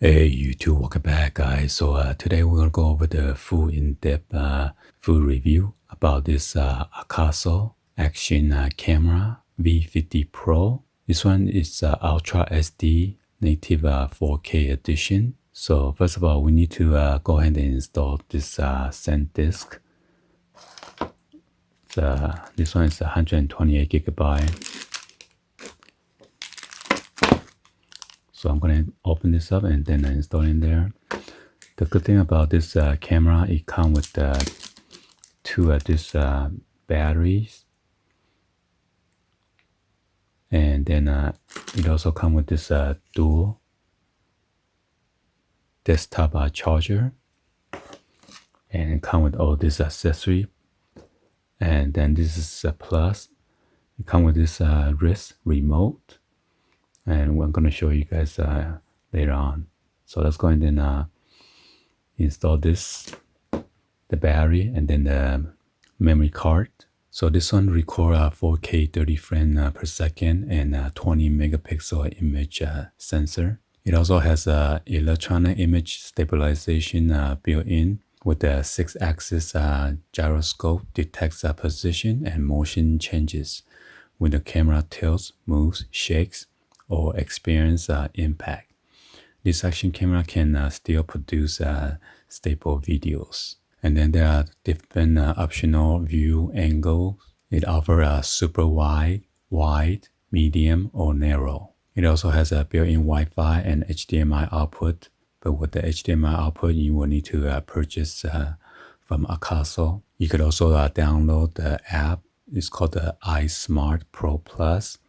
Hey YouTube, welcome back guys. So today we're gonna go over the full in-depth full review about this AKASO action camera V50 Pro. This one is Ultra SD native 4K edition. So first of all, we need to go ahead and install this SanDisk. This one is 128 gigabyte. So I'm going to open this up and then install in there. The good thing about this camera, it comes with two these batteries. And then it also comes with this dual desktop charger. And it comes with all this accessory. And then this is a plus. It comes with this wrist remote. And I'm going to show you guys later on. So let's go ahead and install this, the battery, and then the memory card. So this one records 4K 30 frames per second and 20 megapixel image sensor. It also has electronic image stabilization built in with the 6-axis gyroscope, detects position and motion changes when the camera tilts, moves, shakes, or experience impact. This action camera can still produce stable videos. And then there are different optional view angles. It offers a super wide, medium, or narrow. It also has a built-in Wi-Fi and HDMI output. But with the HDMI output, you will need to purchase from AKASO. You could also download the app. It's called the iSmart Pro Plus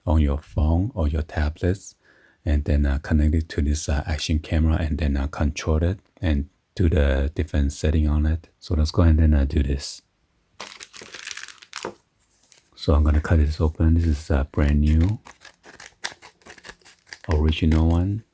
on your phone or your tablets, and then connect it to this action camera and then control it and do the different setting on it. So let's go ahead and do this. So I'm going to cut this open. This is a brand new, original one.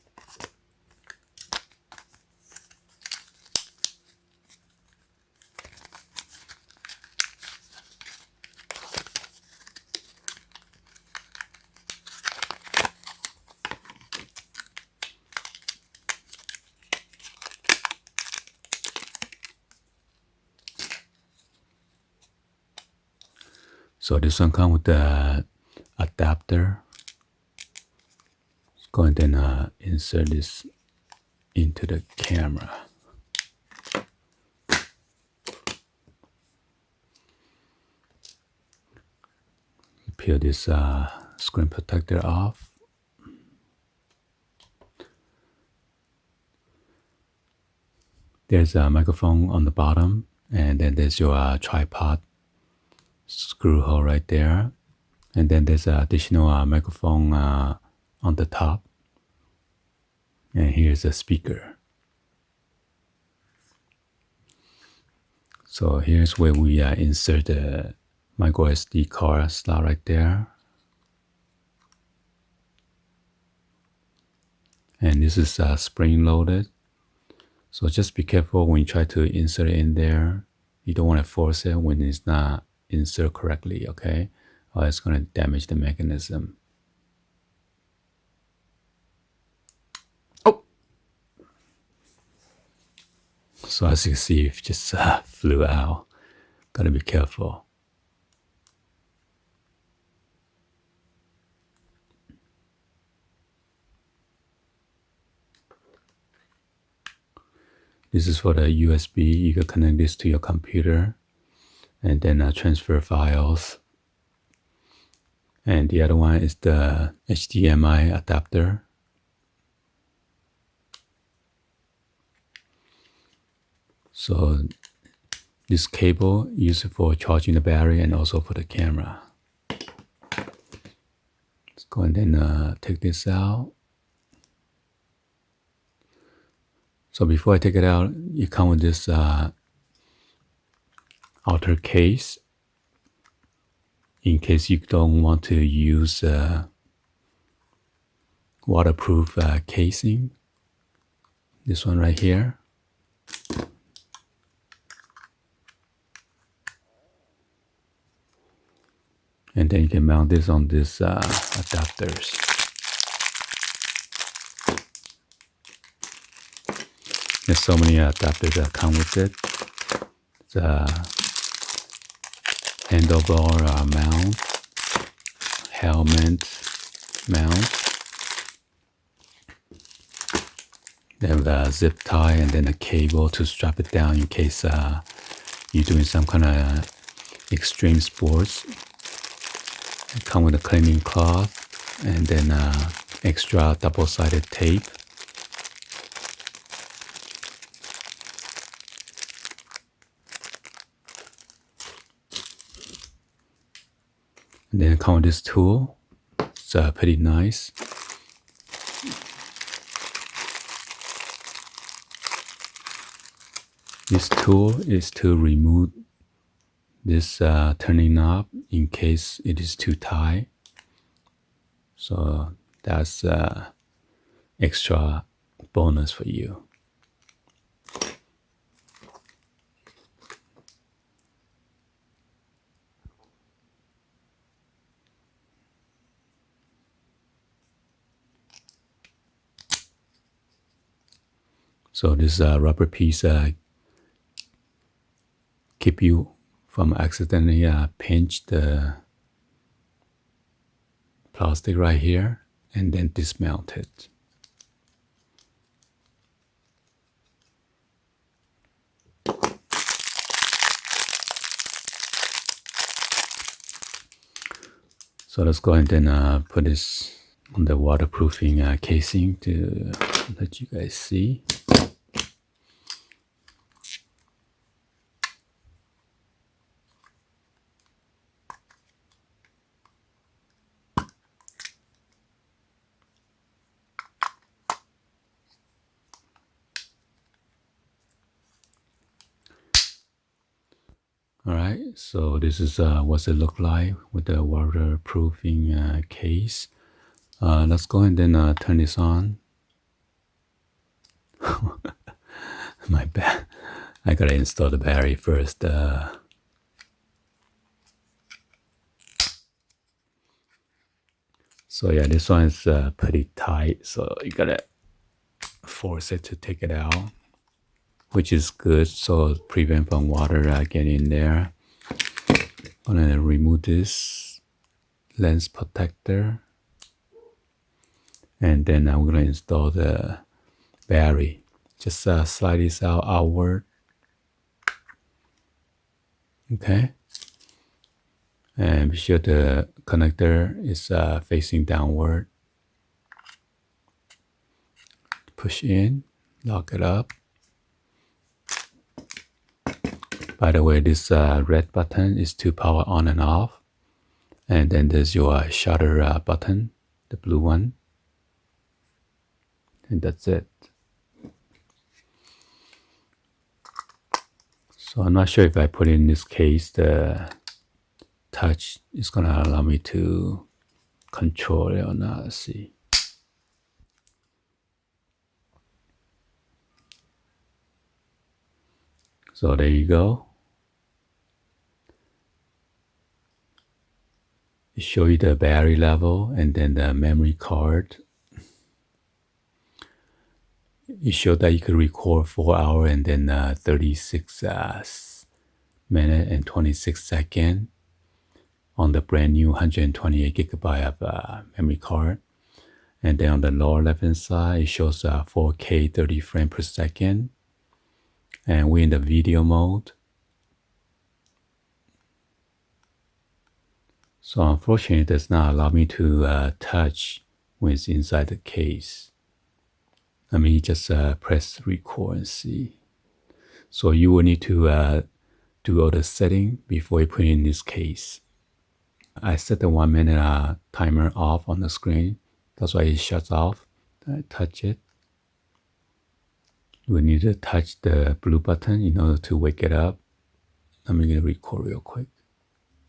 So this one comes with the adapter. Let's go ahead and insert this into the camera. Peel this screen protector off. There's a microphone on the bottom, and then there's your tripod screw hole right there, and then there's an additional microphone on the top, and here's a speaker. So here's where we insert the micro SD card slot right there, and this is spring loaded, so just be careful when you try to insert it in there. You don't want to force it when it's not insert correctly, okay? Or it's going to damage the mechanism. Oh! So as you can see, it just flew out. Gotta be careful. This is for the USB. You can connect this to your computer and then transfer files. And the other one is the HDMI adapter. So this cable used for charging the battery and also for the camera. Let's go ahead and take this out. So before I take it out, it comes with this outer case in case you don't want to use waterproof casing. This one right here. And then you can mount this on this adapters. There's so many adapters that come with it. The handlebar mount, helmet mount. They have a zip tie and then a cable to strap it down in case you're doing some kind of extreme sports. It comes with a cleaning cloth and then extra double-sided tape. And then it comes with this tool. It's pretty nice. This tool is to remove this turning knob in case it is too tight. So that's extra bonus for you. So this rubber piece keep you from accidentally pinch the plastic right here and then dismount it. So let's go ahead and put this on the waterproofing casing to let you guys see. Alright, so this is what it look like with the waterproofing case. Let's go ahead and turn this on. My bad. I gotta install the battery first. So yeah, this one is pretty tight, so you gotta force it to take it out, which is good, so prevent from water getting in there. I'm gonna remove this lens protector, and then I'm gonna install the battery. Just slide this outward. Okay, and be sure the connector is facing downward. Push in, lock it up. By the way, this red button is to power on and off, and then there's your shutter button, the blue one, and that's it. So I'm not sure if I put in this case the touch is gonna allow me to control it or not. Let's see. So there you go. It shows you the battery level and then the memory card. It showed that you could record 4 hours and then 36 minutes and 26 seconds on the brand new 128 gigabyte of memory card. And then on the lower left hand side, it shows 4K 30 frames per second. And we're in the video mode. So unfortunately, it does not allow me to touch when it's inside the case. Let me just press record and see. So you will need to do all the setting before you put in this case. I set the 1 minute timer off on the screen. That's why it shuts off. I touch it. You will need to touch the blue button in order to wake it up. Let me record real quick.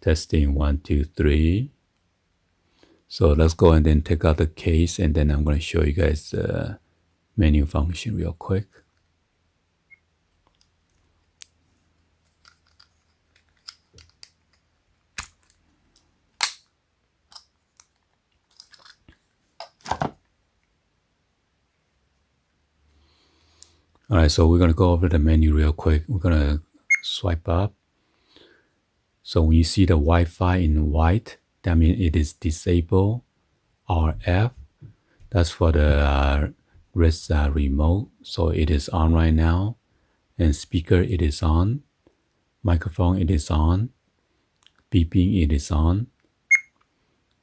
Testing 1, 2, 3. So let's go and then take out the case, and then I'm going to show you guys the menu function real quick. All right, so we're going to go over the menu real quick. We're going to swipe up. So when you see the Wi-Fi in white, that means it is disabled. RF, that's for the wrist remote. So it is on right now. And speaker, it is on. Microphone, it is on. Beeping, it is on.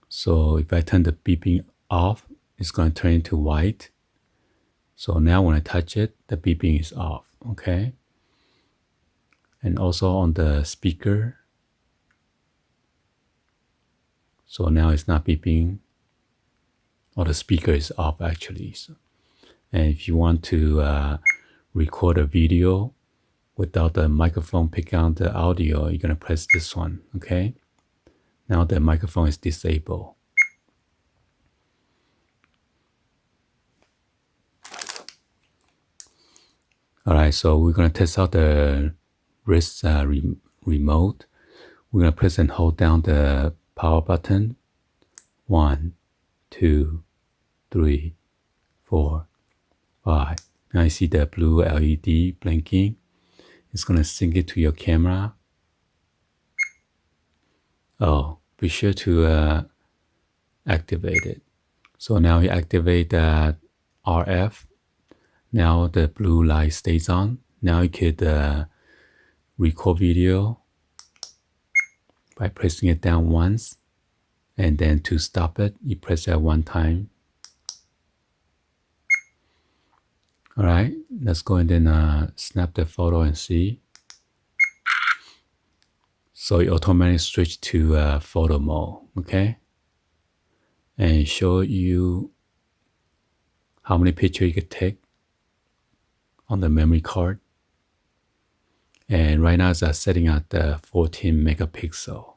So if I turn the beeping off, it's going to turn into white. So now when I touch it, the beeping is off, okay? And also on the speaker, so now it's not beeping, or the speaker is off actually. So, and if you want to record a video without the microphone picking out the audio, you're gonna press this one, okay? Now the microphone is disabled. All right, so we're gonna test out the wrist remote. We're gonna press and hold down the power button. 1, 2, 3, 4, 5. Now you see the blue LED blinking. It's gonna sync it to your camera. Oh, be sure to activate it. So now you activate that RF. Now the blue light stays on. Now you could record video by pressing it down once. And then to stop it, you press that one time. All right, let's go and then snap the photo and see. So it automatically switch to photo mode, okay? And show you how many pictures you could take on the memory card. And right now it's setting at 14 megapixel.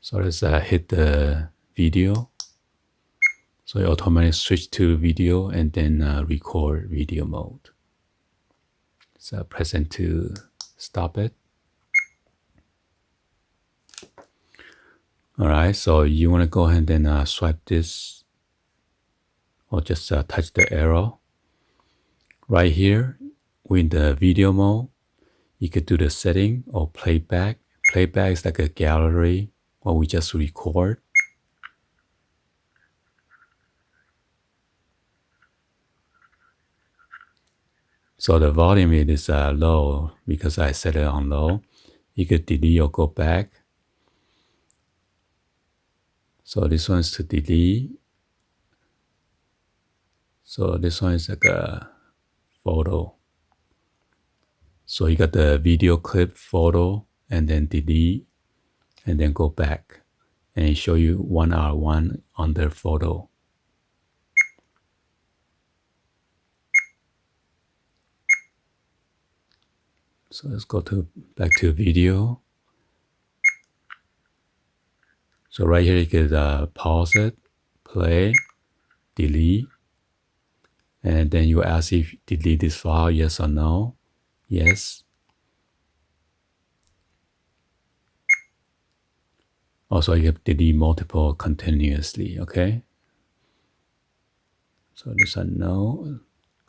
So let's hit the video. So it automatically switch to video and then record video mode. So press N to stop it. All right, so you want to go ahead and then swipe this or just touch the arrow. Right here, we're in the video mode. You could do the setting or playback. Playback is like a gallery where we just record. So the volume it is low because I set it on low. You could delete or go back. So this one's to delete. So this one is like a photo. So you got the video clip, photo, and then delete, and then go back. And it show you 1R1 on the photo. So let's go back to video. So right here you could pause it, play, delete, and then you ask if you delete this file, yes or no. Yes. Also, you can delete multiple continuously, okay? So this one no.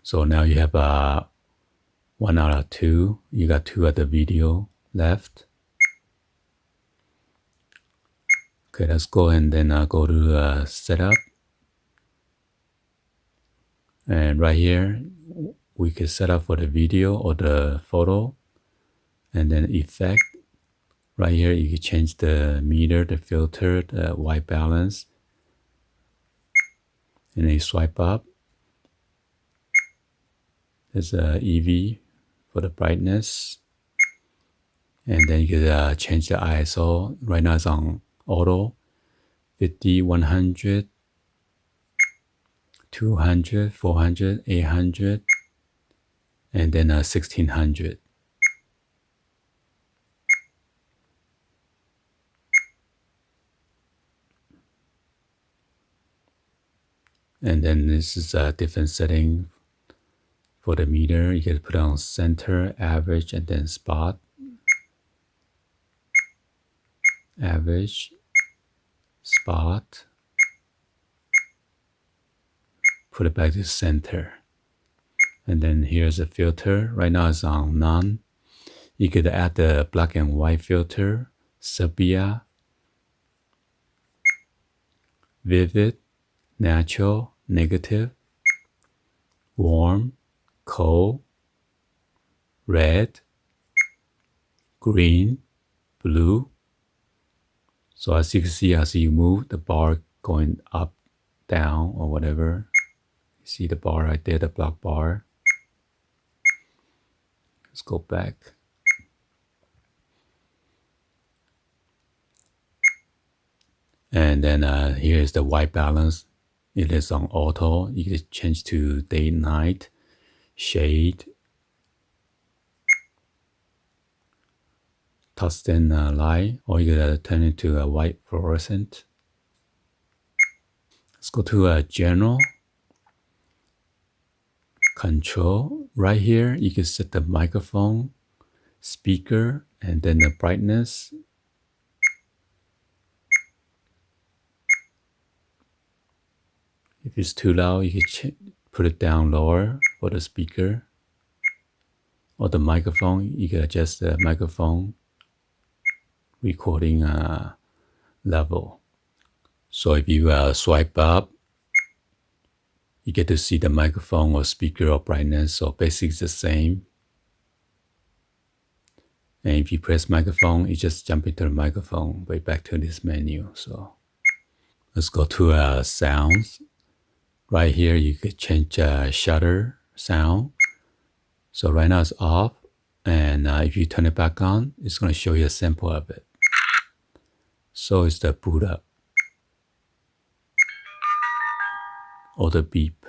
So now you have 1 out of 2. You got 2 at the video left. Okay, let's go and then go to setup. And right here, we can set up for the video or the photo. And then effect. Right here, you can change the meter, the filter, the white balance. And then you swipe up. There's a EV for the brightness. And then you can change the ISO. Right now it's on auto. 50, 100, 200, 400, 800, and then 1600. And then this is a different setting for the meter. You can put on center, average, and then spot. Average, spot. Put it back to center. And then here's a filter. Right now it's on none. You could add the black and white filter, sepia, vivid, natural, negative, warm, cold, red, green, blue. So as you can see, as you move the bar going up, down, or whatever, you see the bar right there, the black bar. Let's go back. And then here's the white balance. It is on auto. You can change to day, night, shade, tungsten light, or you can turn it to a white fluorescent. Let's go to general control. Right here, you can set the microphone, speaker, and then the brightness. If it's too loud, you can put it down lower for the speaker. Or the microphone, you can adjust the microphone recording level. So if you swipe up, you get to see the microphone or speaker or brightness. So basically it's the same. And if you press microphone, you just jump into the microphone, way back to this menu. So let's go to sounds. Right here, you could change shutter sound. So right now it's off. And if you turn it back on, it's going to show you a sample of it. So it's the boot up. Or the beep.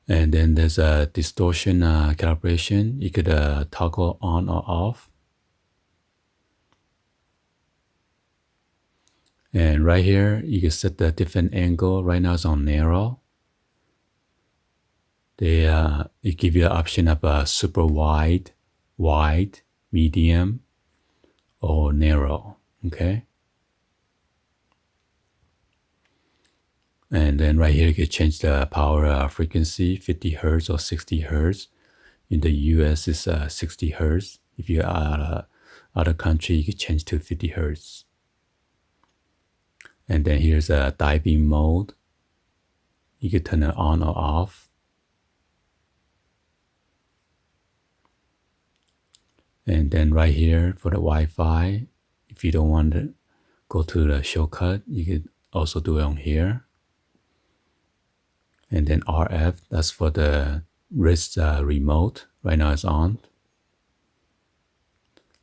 And then there's a distortion calibration. You could toggle on or off. And right here, you can set the different angle. Right now it's on narrow. It give you the option of super wide, wide, medium, or narrow. Okay. And then right here, you can change the power frequency, 50 Hertz or 60 Hertz. In the US, it's 60 Hertz. If you're other country, you can change to 50 Hertz. And then here's a diving mode. You can turn it on or off. And then right here for the Wi-Fi, if you don't want to go to the shortcut, you can also do it on here. And then RF, that's for the wrist remote. Right now it's on.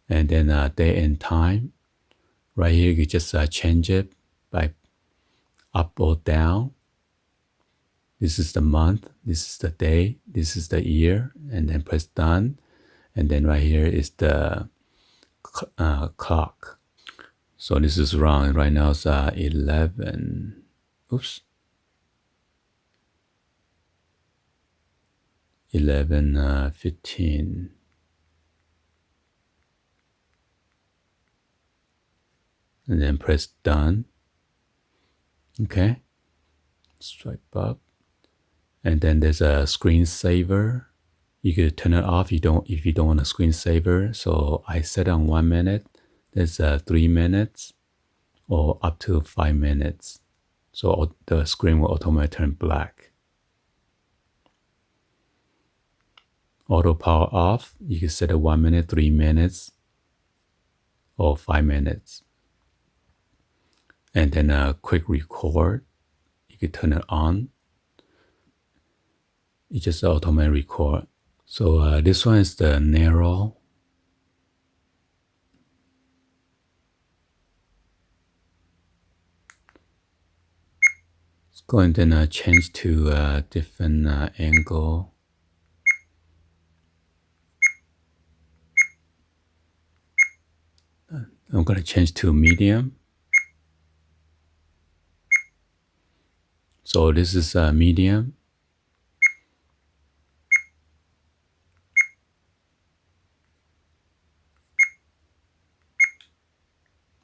And then day and time. Right here, you just change it by up or down. This is the month, this is the day, this is the year, and then press done. And then right here is the clock. So this is wrong. Right now it's 11. Oops. 11:15. And then press done. Okay. Swipe up. And then there's a screensaver. You could turn it off if you don't want a screensaver. So I set on 1 minute. There's 3 minutes or up to 5 minutes. So the screen will automatically turn black. Auto power off. You can set it 1 minute, 3 minutes, or 5 minutes. And then a quick record. You can turn it on. It just automatically record. So this one is the narrow. Let's go and then change to a different angle. I'm going to change to medium. So this is medium.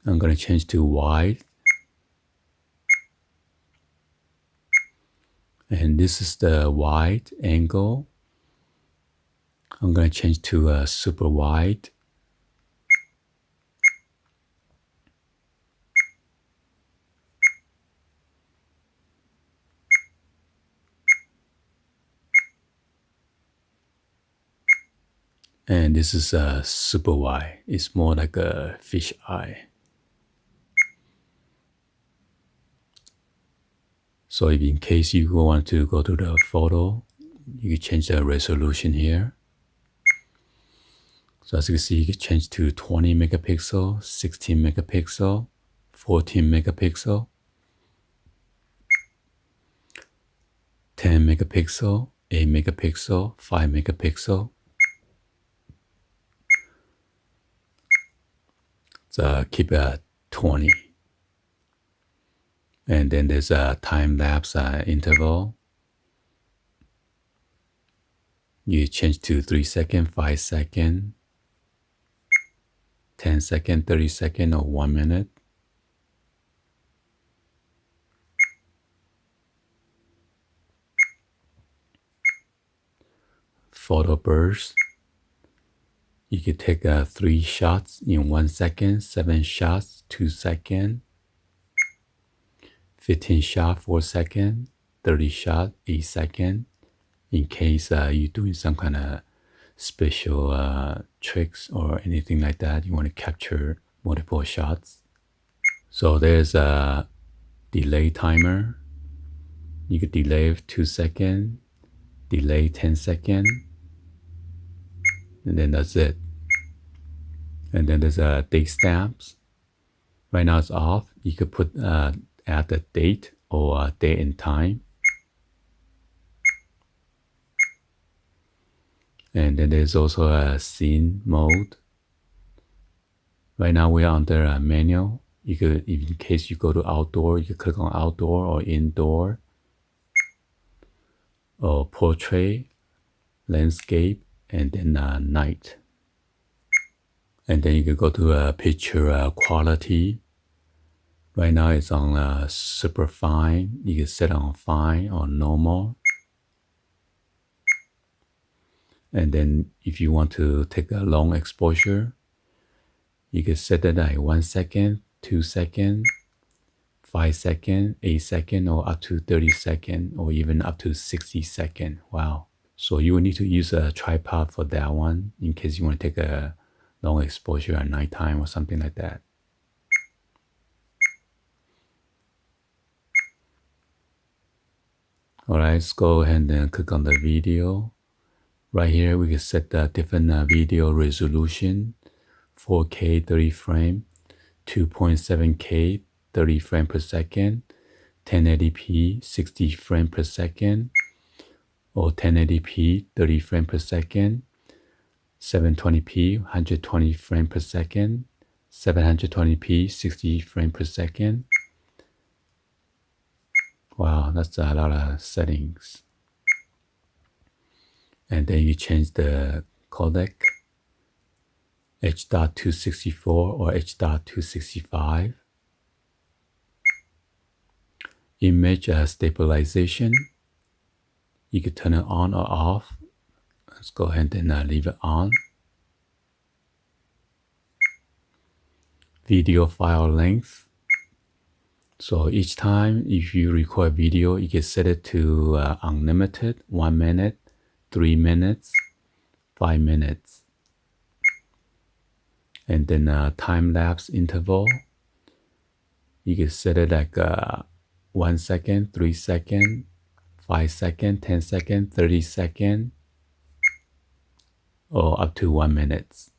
I'm going to change to wide. And then this is the wide angle. I'm going to change to a super wide. And this is a super wide. It's more like a fish eye. So if in case you want to go to the photo, you can change the resolution here. So as you can see, you can change to 20 megapixel, 16 megapixel, 14 megapixel, 10 megapixel, 8 megapixel, 5 megapixel. So keep it at 20. And then there's a time-lapse interval. You change to 3 seconds, 5 seconds, 10 seconds, 30 seconds, or 1 minute. Photo burst. You could take 3 shots in 1 second, 7 shots, 2 seconds, 15 shots, 4 seconds, 30 shots, 8 seconds. In case you're doing some kind of special tricks or anything like that, you want to capture multiple shots. So there's a delay timer. You could delay 2 seconds, delay 10 seconds, and then that's it. And then there's a date stamps. Right now it's off. You could put add the date or date and time. And then there's also a scene mode. Right now we are under manual. You could, in case you go to outdoor, you could click on outdoor or indoor, or portrait, landscape, and then night. And then you could go to picture quality. Right now it's on super fine. You can set on fine or normal. And then if you want to take a long exposure, you can set it at 1 second, 2 seconds, 5 seconds, 8 seconds, or up to 30 seconds, or even up to 60 seconds. Wow. So you will need to use a tripod for that one in case you want to take a long exposure at nighttime or something like that. Alright, let's go ahead and click on the video. Right here, we can set the different video resolution, 4K 30 frame, 2.7K 30 frame per second, 1080p 60 frame per second, or 1080p 30 frame per second, 720p 120 frame per second, 720p 60 frame per second. Wow, that's a lot of settings. And then you change the codec, H.264 or H.265. Image stabilization. You can turn it on or off. Let's go ahead and leave it on. Video file length. So each time if you record video, you can set it to unlimited, 1 minute, 3 minutes, 5 minutes. And then time-lapse interval. You can set it like 1 second, 3 seconds, 5 seconds, 10 seconds, 30 seconds, or up to 1 minute.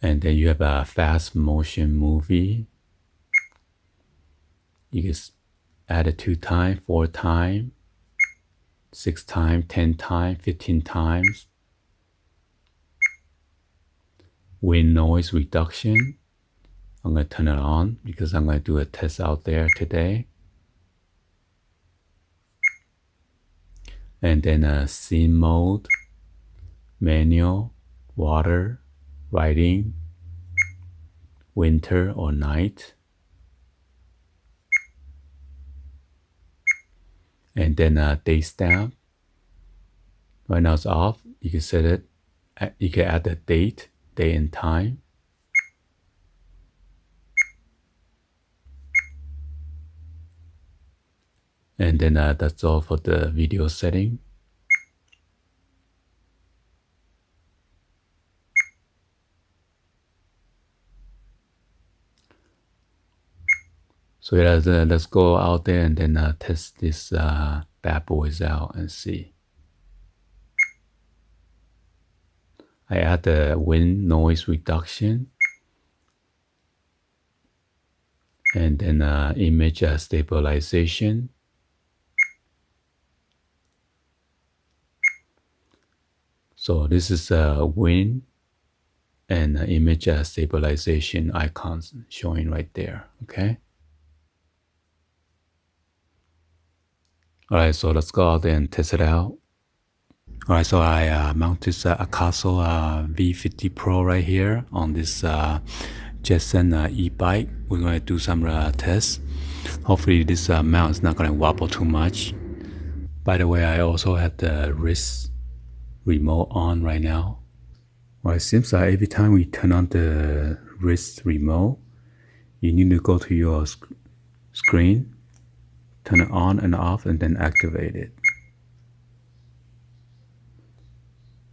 And then you have a fast motion movie. You can add it 2 times, 4 times, 6 times, 10 times, 15 times. Wind noise reduction. I'm going to turn it on because I'm going to do a test out there today. And then scene mode, manual, water, writing, winter or night. And then day stamp. Right now it's off. You can set it. You can add the date and time. And then that's all for the video setting. So yeah, let's go out there and then test this bad boys out and see. I add the wind noise reduction. And then image stabilization. So this is wind and image stabilization icons showing right there, okay? Alright, so let's go out there and test it out. Alright, so I mount this AKASO V50 Pro right here on this Jetson e-bike. We're going to do some tests. Hopefully this mount is not going to wobble too much. By the way, I also have the wrist remote on right now. Well, it seems like every time we turn on the wrist remote, you need to go to your screen, turn it on and off, and then activate it.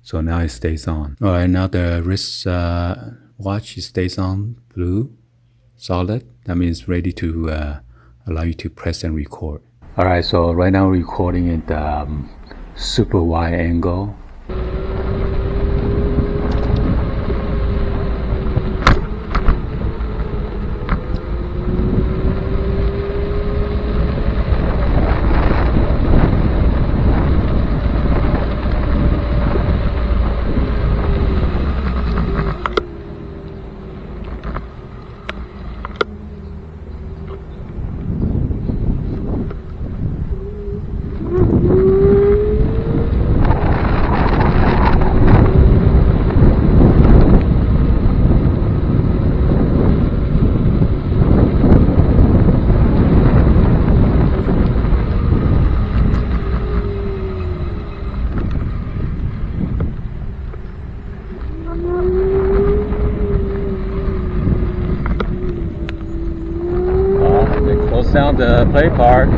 So now it stays on. Alright, now the wrist watch stays on blue, solid. That means ready to allow you to press and record. Alright, so right now we're recording at super wide angle. Close down the playground.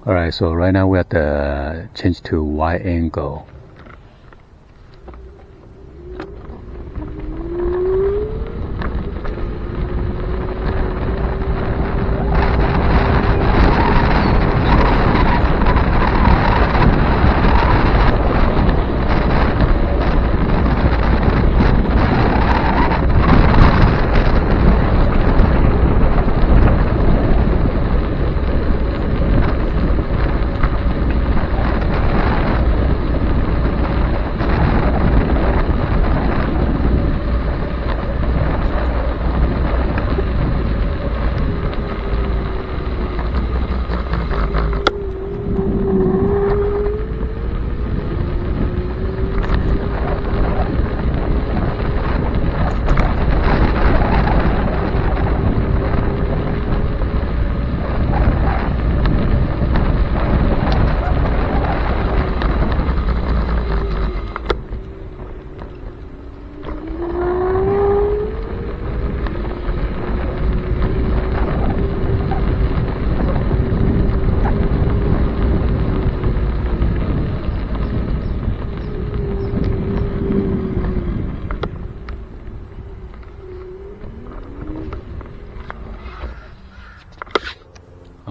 Alright, so right now we have to change to wide angle.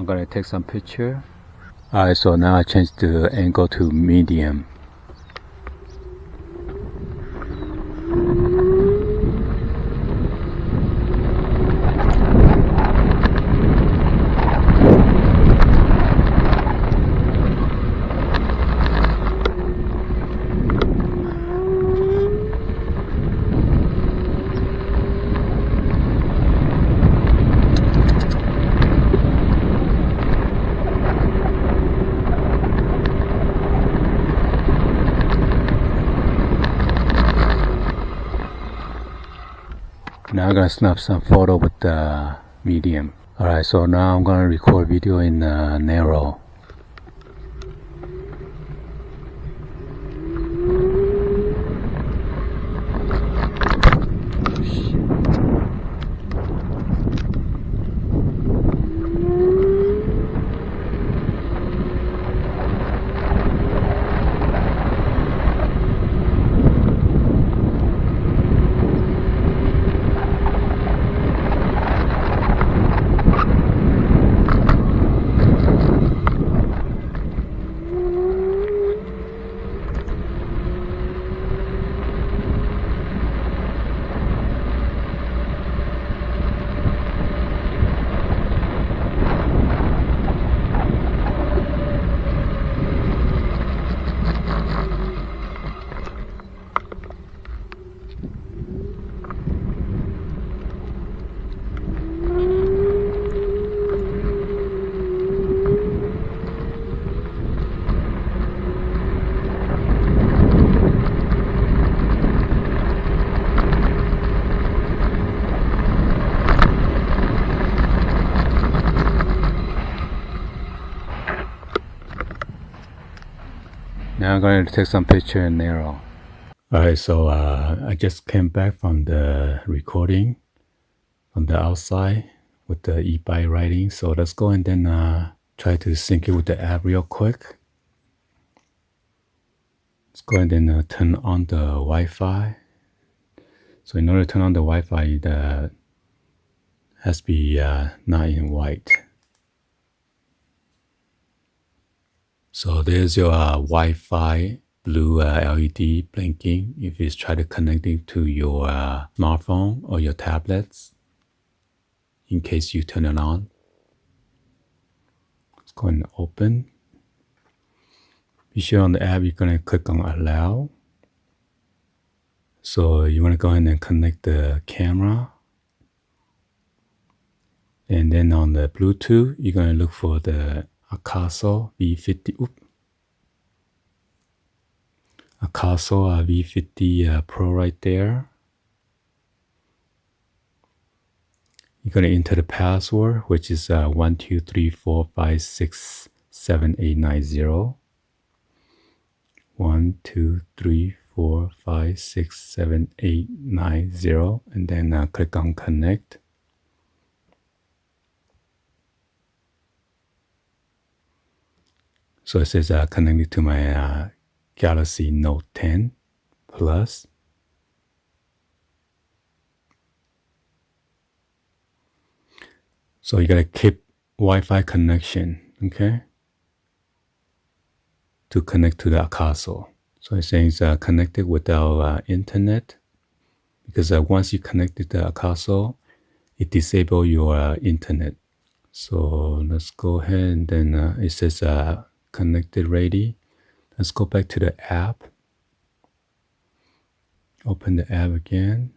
I'm gonna take some picture. Alright, so now I change the angle to medium. Now I'm gonna snap some photo with the medium. Alright, so now I'm gonna record video in narrow. Now I'm going to take some picture in narrow. Alright, so I just came back from the recording on the outside with the e-bike riding. So let's go and then try to sync it with the app real quick. Let's go and then turn on the Wi-Fi. So in order to turn on the Wi-Fi, it has to be not in white. So there's your Wi-Fi blue LED blinking if you try to connect it to your smartphone or your tablets in case you turn it on. Let's go and open. Be sure on the app you're going to click on allow. So you want to go ahead and connect the camera. And then on the Bluetooth, you're going to look for the AKASO V50. AKASO V50 Pro right there. You're going to enter the password, which is 1234567890. 1234567890, and then click on connect. So it says connected to my Galaxy Note 10 Plus. So you gotta keep Wi-Fi connection, okay, to connect to the AKASO. So it's saying it's connected without internet, because once you connect to the AKASO, it disables your internet. So let's go ahead and then it says connected ready. Let's go back to the app. Open the app again.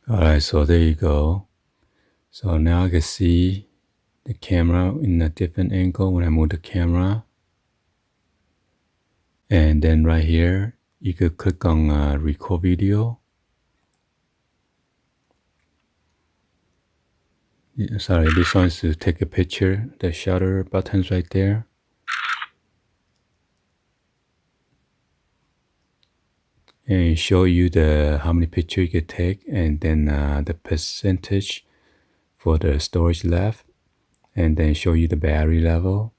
Alright, so there you go. So now I can see the camera in a different angle when I move the camera. And then right here, you could click on record video. Sorry, this one is to take a picture. The shutter button's right there. And show you how many pictures you could take, and then the percentage for the storage left, and then show you the battery level.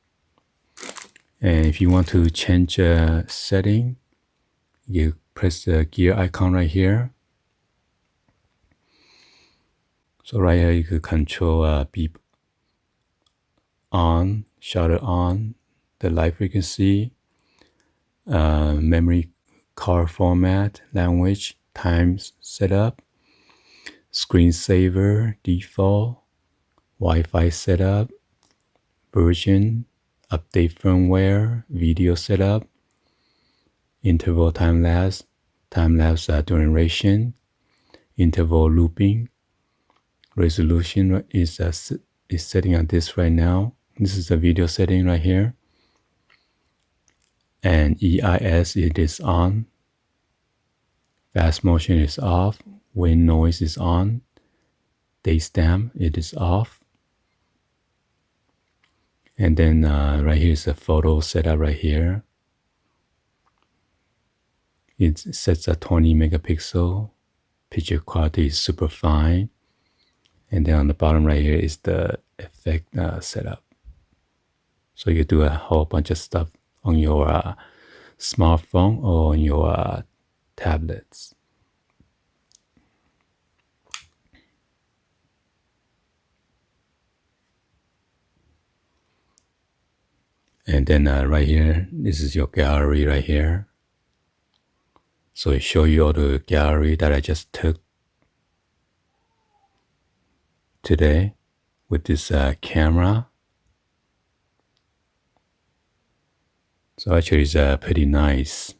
And if you want to change setting, you press the gear icon right here. So right here you could control beep on, shutter on, the light frequency, memory card format, language, times setup, screensaver, default, Wi-Fi setup, version, update firmware, video setup, interval time-lapse duration, interval looping, resolution is setting on this right now. This is the video setting right here. And EIS, it is on. Fast motion is off. Wind noise is on. Date stamp, it is off. And then right here is a photo setup right here. It sets at 20 megapixel. Picture quality is super fine. And then on the bottom right here is the effect setup. So you do a whole bunch of stuff on your smartphone or on your tablets. And then right here, this is your gallery right here. So it shows you all the gallery that I just took today with this camera. So actually it's pretty nice.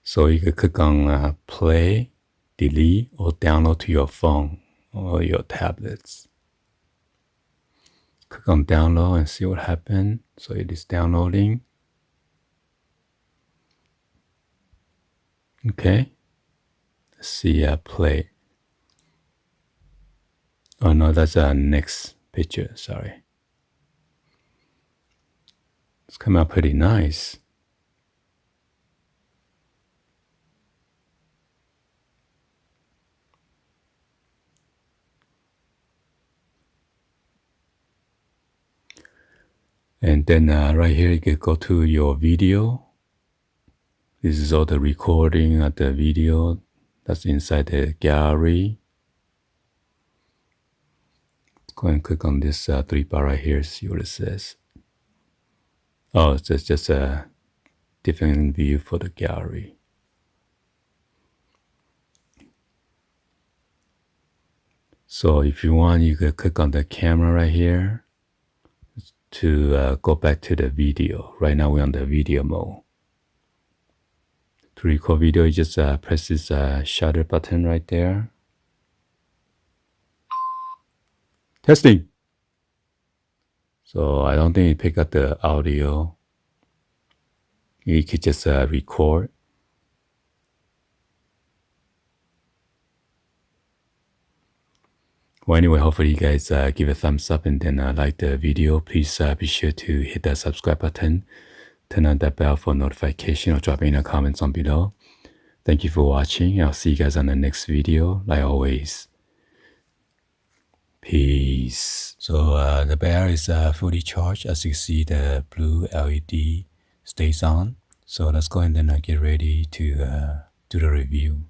So you can click on play, delete, or download to your phone or your tablets. Click on download and see what happened. So it is downloading. Okay. Let's see play. Oh no, that's a next picture, sorry. It's come out pretty nice. And then right here, you can go to your video. This is all the recording of the video that's inside the gallery. Go and click on this 3 bar right here, see what it says. Oh, it's just a different view for the gallery. So if you want, you could click on the camera right here to go back to the video. Right now we're on the video mode. To record video, you just press this shutter button right there. Testing. So I don't think it picked up the audio. You could just record. Well, anyway, hopefully you guys give a thumbs up and then like the video. Please be sure to hit that subscribe button. Turn on that bell for notification or drop in the comments on below. Thank you for watching. I'll see you guys on the next video. Like always, peace. So the battery is fully charged. As you see, the blue LED stays on. So let's go ahead and get ready to do the review.